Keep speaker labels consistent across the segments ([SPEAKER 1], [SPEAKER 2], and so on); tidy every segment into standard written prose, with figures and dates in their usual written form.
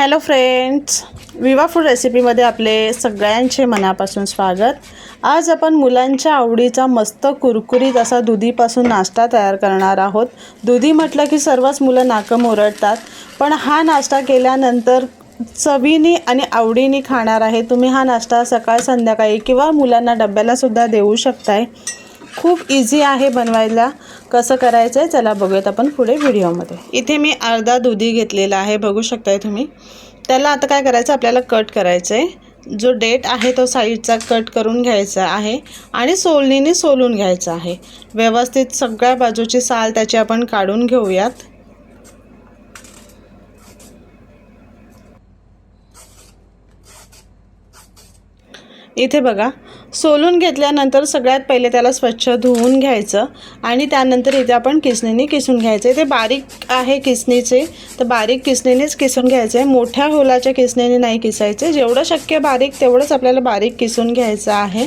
[SPEAKER 1] Hello friends, विवा food रेसिपीमध्ये आपले सगळ्यांचे मनापासून स्वागत। आज आपण मुलांच्या आवडीचा मस्त कुरकुरीत असा दुधीपासून नाश्ता तयार करणार आहोत। दुधी म्हटलं की सर्वच मुलं नाकं मुरडतात, पण हा नाश्ता केल्यानंतर चवीने आणि आवडीने खाणार आहे। तुम्ही हा नाश्ता सकाळ संध्याकाळी किंवा मुलांना डब्याला सुद्धा देऊ शकताय। खूप इझी आहे बनवायला। कसं करायचं आहे चला बघूयात आपण पुढे व्हिडिओमध्ये। इथे मी अर्धा दुधी घेतलेला आहे, बघू शकताय तुम्ही। त्याला आता काय करायचं, आपल्याला कट करायचं आहे। जो डेट आहे तो साईडचा कट करून घ्यायचा आहे आणि सोलणीने सोलून घ्यायचा आहे। व्यवस्थित सगळ्या बाजूची साल त्याची आपण काढून घेऊयात। इथे बघा, सोलून घेतल्यानंतर सगळ्यात पहिले त्याला स्वच्छ धुवून घ्यायचं आणि त्यानंतर इथे आपण किसणीने किसून घ्यायचं। इथे बारीक आहे किसणीचे, तर बारीक किसणीनेच किसून घ्यायचं आहे। मोठ्या होलाच्या किसणीने नाही किसायचे, जेवढं शक्य बारीक तेवढंच आपल्याला बारीक किसून घ्यायचं आहे।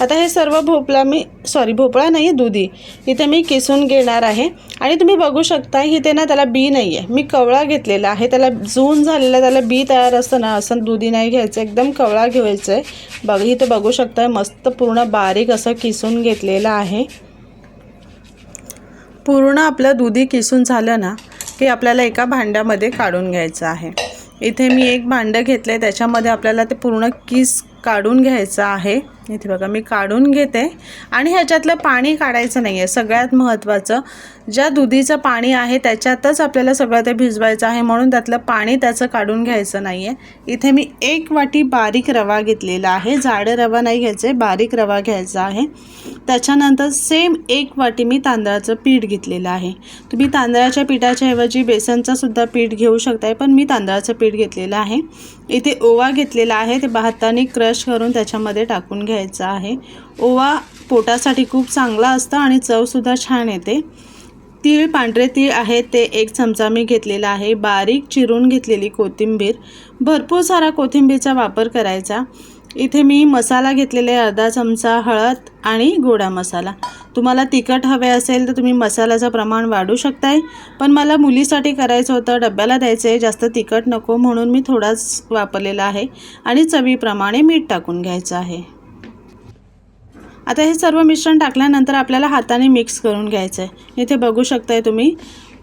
[SPEAKER 1] आता हे सर्व भोपळा नाही, दुधी इथे मी किसून घेणार आहे। आणि तुम्ही बघू शकता इथे ना त्याला बी नाही आहे, मी कवळा घेतलेला आहे। त्याला जून झालेला, त्याला बी तयार असतं ना, असं दुधी नाही घ्यायचं, एकदम कवळा घ्यायचं आहे। बघा इथे बघू शकता मस्त पूर्ण बारीक असं किसून घेतलेलं आहे। पूर्ण आपलं दुधी किसून झालं ना की आपल्याला एका भांड्यामध्ये काढून घ्यायचं आहे। इथे मी एक भांडं घेतलं आहे, त्याच्यामध्ये आपल्याला ते पूर्ण किस काढून घ्यायचं आहे। इथे बघा मी काढून घेते आणि ह्याच्यातलं पाणी काढायचं नाही आहे। सगळ्यात महत्त्वाचं, ज्या दुधीचं पाणी आहे त्याच्यातच आपल्याला सगळं ते भिजवायचं आहे, म्हणून त्यातलं पाणी त्याचं काढून घ्यायचं नाही आहे। इथे मी एक वाटी बारीक रवा घेतलेला आहे, जाडं रवा नाही घ्यायचं आहे, बारीक रवा घ्यायचा आहे। त्याच्यानंतर सेम एक वाटी मी तांदळाचं पीठ घेतलेलं आहे। तुम्ही तांदळाच्या पिठाच्या ऐवजी बेसनचं सुद्धा पीठ घेऊ शकताय, पण मी तांदळाचं पीठ घेतलेलं आहे। इथे ओवा घेतलेला आहे, ते हाताने क्रश करून त्याच्यामध्ये टाकून घ्यायचा आहे। ओवा पोटासाठी खूप चांगला असतं आणि चवसुद्धा छान येते। तीळ, पांढरे तीळ आहे ते 1 चमचा मी घेतलेला आहे। बारीक चिरून घेतलेली कोथिंबीर, भरपूर सारा कोथिंबीरचा वापर करायचा। इथे मी मसाला घेतलेला आहे, अर्धा चमचा हळद आणि गोडा मसाला। तुम्हाला तिखट हवे असेल तर तुम्ही मसाल्याचं प्रमाण वाढवू शकताय, पण मला मुलीसाठी करायचं होतं, डब्याला द्यायचं आहे, जास्त तिखट नको म्हणून मी थोडाच वापरलेला आहे। आणि चवीप्रमाणे मीठ टाकून घ्यायचं आहे। आता हे सर्व मिश्रण टाकल्यानंतर आपल्याला हाताने मिक्स करून घ्यायचं आहे। इथे बघू शकताय तुम्ही,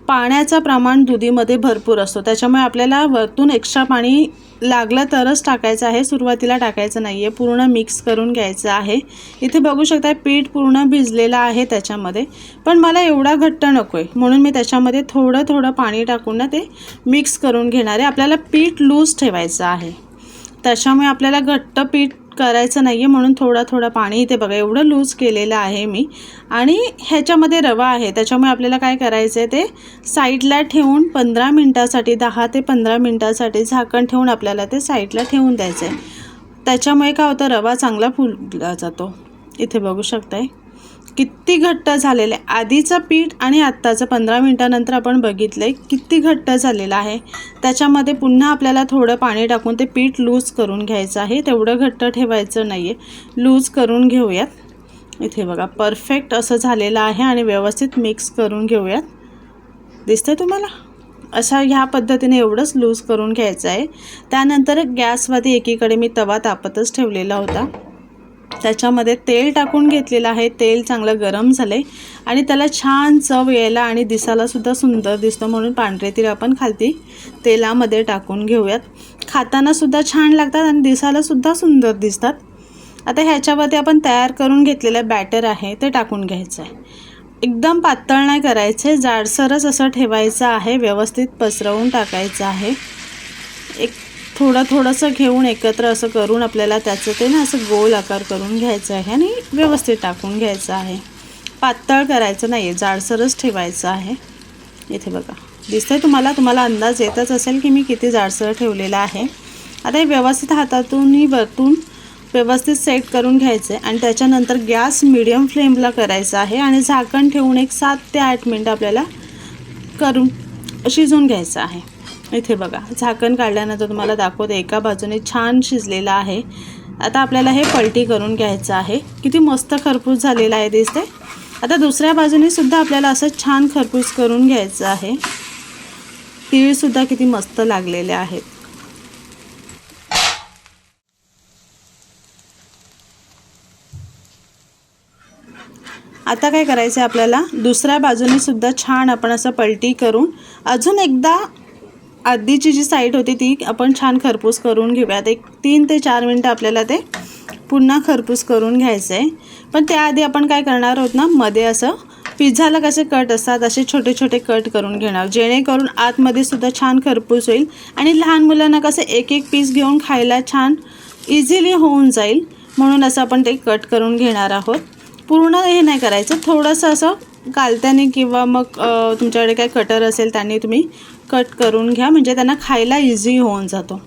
[SPEAKER 1] पाण्याचं प्रमाण दुधीमध्ये भरपूर असतो, त्याच्यामुळे आपल्याला वरतून एक्स्ट्रा पाणी लागलं तरच टाकायचं आहे, सुरुवातीला टाकायचं नाही आहे। पूर्ण मिक्स करून घ्यायचं आहे। इथे बघू शकता पीठ पूर्ण भिजलेलं आहे त्याच्यामध्ये, पण मला एवढा घट्ट नको आहे, म्हणून मी त्याच्यामध्ये थोडं थोडं पाणी टाकून ना ते मिक्स करून घेणार आहे। आपल्याला पीठ लूज ठेवायचं आहे, त्याच्यामुळे आपल्याला घट्ट पीठ करायचं नाही आहे, म्हणून थोडं थोडं पाणी, इथे बघा एवढं लूज केलेलं आहे मी। आणि ह्याच्यामध्ये रवा आहे, त्याच्यामुळे आपल्याला काय करायचं आहे, ते साईडला ठेवून 15 मिनटासाठी 10 ते 15 मिनटासाठी झाकण ठेवून आपल्याला ते साईडला ठेवून द्यायचं आहे। त्याच्यामुळे काय होतं, रवा चांगला फुलला जातो। इथे बघू शकताय किती घट्ट झालेलं आहे। आधीचं पीठ आणि आत्ताचं 15 मिनटानंतर आपण बघितलं आहे किती घट्ट झालेलं आहे। त्याच्यामध्ये पुन्हा आपल्याला थोडं पाणी टाकून ते पीठ लूज करून घ्यायचं आहे, तेवढं घट्ट ठेवायचं नाही आहे, लूज करून घेऊयात। इथे बघा परफेक्ट असं झालेलं आहे आणि व्यवस्थित मिक्स करून घेऊयात। दिसतंय तुम्हाला, अशा ह्या पद्धतीने एवढंच लूज करून घ्यायचं आहे। त्यानंतर गॅसवरती एकीकडे मी तवा तापतच ठेवलेला होता, त्याच्यामध्ये तेल टाकून घेतलेलं आहे। तेल चांगलं गरम झाले आणि त्याला छान चव यायला आणि दिसायलासुद्धा सुंदर दिसतं, म्हणून पांढरे तीळ आपण खालती तेलामध्ये टाकून घेऊयात। खातानासुद्धा छान लागतात आणि दिसायलासुद्धा सुंदर दिसतात। आता ह्याच्यावरती आपण तयार करून घेतलेलं बॅटर आहे ते टाकून घ्यायचं आहे। एकदम पातळ नाही करायचं आहे, जाडसरच असं ठेवायचं आहे, व्यवस्थित पसरवून टाकायचं आहे। एक थोडंसं घेऊन एकत्र असं करून आपल्याला त्याचं ते ना असं गोल आकार करून घ्यायचं आहे आणि व्यवस्थित टाकून घ्यायचं आहे। पातळ करायचं नाही आहे, जाडसरच ठेवायचं आहे। इथे बघा दिसतंय तुम्हाला अंदाज येतच असेल की मी किती जाडसर ठेवलेलं आहे। आता हे व्यवस्थित हातातूनही वरतून व्यवस्थित सेट करून घ्यायचं आहे आणि त्याच्यानंतर गॅस मीडियम फ्लेमला करायचा आहे आणि झाकण ठेवून एक 7 ते 8 मिनटं आपल्याला करून शिजवून घ्यायचं आहे। इथे बघा झाकण काढल्यानंतर तुम्हाला दाखवते, एका बाजूने छान शिजलेलं आहे। आता आपल्याला हे पलटी करून घ्यायचं आहे। किती मस्त खरपूस झालेलं आहे दिसते। आता दुसऱ्या बाजूने सुद्धा आपल्याला असं छान खरपूस करून घ्यायचं आहे। तीळसुद्धा किती मस्त लागलेले आहेत, आता काय करायचं आहे आपल्याला, दुसऱ्या बाजूने सुद्धा छान आपण असं पलटी करून अजून एकदा आधीची जी साईड होती ती आपण छान खरपूस करून घेऊयात. एक 3 ते 4 मिनटं आपल्याला ते पुन्हा खरपूस करून घ्यायचं आहे. पण त्याआधी आपण काय करणार आहोत ना, मध्ये असं पिझ्झाला कसे कट असतात असे छोटे छोटे कट करून घेणार, जेणेकरून आतमध्ये सुद्धा छान खरपूस होईल आणि लहान मुलांना कसं एक एक पीस घेऊन खायला छान इझिली होऊन जाईल, म्हणून असं आपण ते कट करून घेणार आहोत. पूर्ण हे नाही करायचं, थोडंसं असं गालत्याने किंवा मग तुमच्याकडे काय कटर असेल त्यांनी तुम्ही कट करून घ्या, म्हणजे त्यांना खायला इझी होऊन जातो.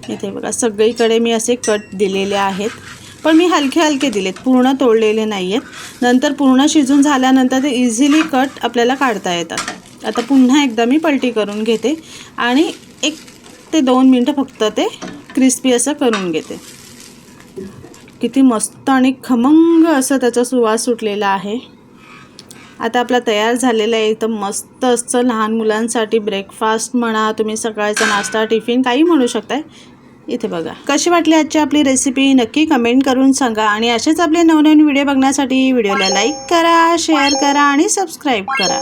[SPEAKER 1] इथे बघा सगळीकडे मी असे कट दिलेले आहेत, पण मी हलके हलके दिलेत, पूर्ण तोडलेले नाही आहेत. नंतर पूर्ण शिजून झाल्यानंतर ते इझिली कट आपल्याला काढता येतात. आता पुन्हा एकदा मी पलटी करून घेते आणि 1 ते 2 मिनटं फक्त ते क्रिस्पी असं करून घेते. किती मस्त आणि खमंग असं त्याचा सुवास सुटलेला आहे. आता आपला तयार झालेला आहे. एकदम मस्त असं लहान मुलांसाठी ब्रेकफास्ट म्हणा, तुम्ही सकाळचा नाश्ता, टिफिन काही म्हणू शकताय. इथे बघा कशी वाटली आजची आपली रेसिपी, नक्की कमेंट करून सांगा. आणि असेच आपले नवनवीन व्हिडिओ बघण्यासाठी व्हिडिओला लाईक करा, शेअर करा आणि सबस्क्राईब करा.